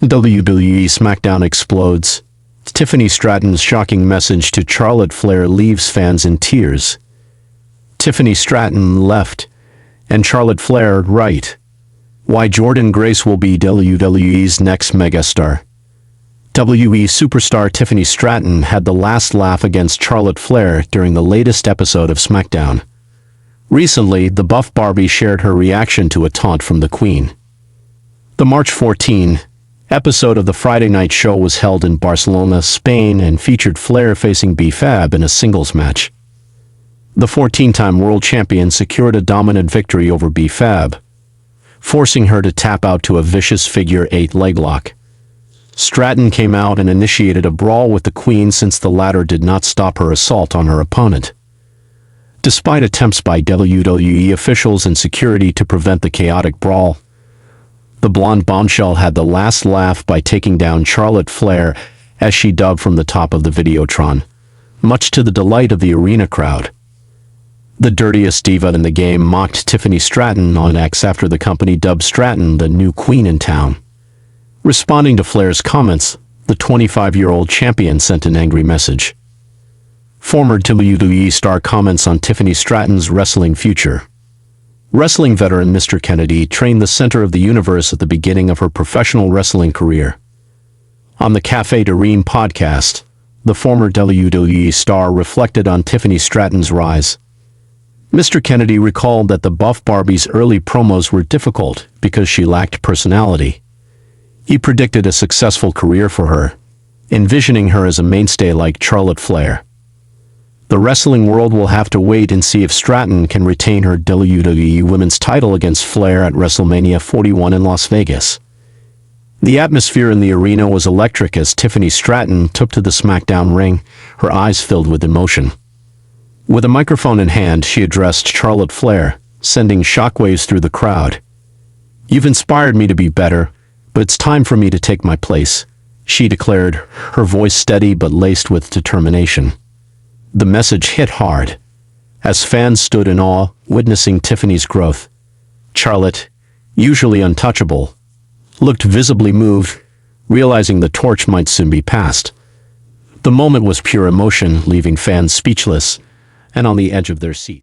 WWE SmackDown explodes. Tiffany Stratton's shocking message to Charlotte Flair leaves fans in tears. Tiffany Stratton left, and Charlotte Flair right. Why Jordynne Grace will be WWE's next megastar. WWE superstar Tiffany Stratton had the last laugh against Charlotte Flair during the latest episode of SmackDown. Recently, the buff Barbie shared her reaction to a taunt from the Queen. The March 14 episode of the Friday night show was held in Barcelona, Spain, and featured Flair facing B-Fab in a singles match. The 14-time world champion secured a dominant victory over B-Fab, forcing her to tap out to a vicious figure-8 leg lock. Stratton came out and initiated a brawl with the Queen since the latter did not stop her assault on her opponent. Despite attempts by WWE officials and security to prevent the chaotic brawl, the blonde bombshell had the last laugh by taking down Charlotte Flair, as she dubbed from the top of the Videotron, much to the delight of the arena crowd. The dirtiest diva in the game mocked Tiffany Stratton on X after the company dubbed Stratton the new queen in town. Responding to Flair's comments, the 25-year-old champion sent an angry message. Former WWE star comments on Tiffany Stratton's wrestling future. Wrestling veteran Mr. Kennedy trained the center of the universe at the beginning of her professional wrestling career. On the Café de Riem podcast, the former WWE star reflected on Tiffany Stratton's rise. Mr. Kennedy recalled that the buff Barbie's early promos were difficult because she lacked personality. He predicted a successful career for her, envisioning her as a mainstay like Charlotte Flair. The wrestling world will have to wait and see if Stratton can retain her WWE Women's title against Flair at WrestleMania 41 in Las Vegas. The atmosphere in the arena was electric as Tiffany Stratton took to the SmackDown ring, her eyes filled with emotion. With a microphone in hand, she addressed Charlotte Flair, sending shockwaves through the crowd. "You've inspired me to be better, but it's time for me to take my place," she declared, her voice steady but laced with determination. The message hit hard, as fans stood in awe, witnessing Tiffany's growth. Charlotte, usually untouchable, looked visibly moved, realizing the torch might soon be passed. The moment was pure emotion, leaving fans speechless and on the edge of their seat.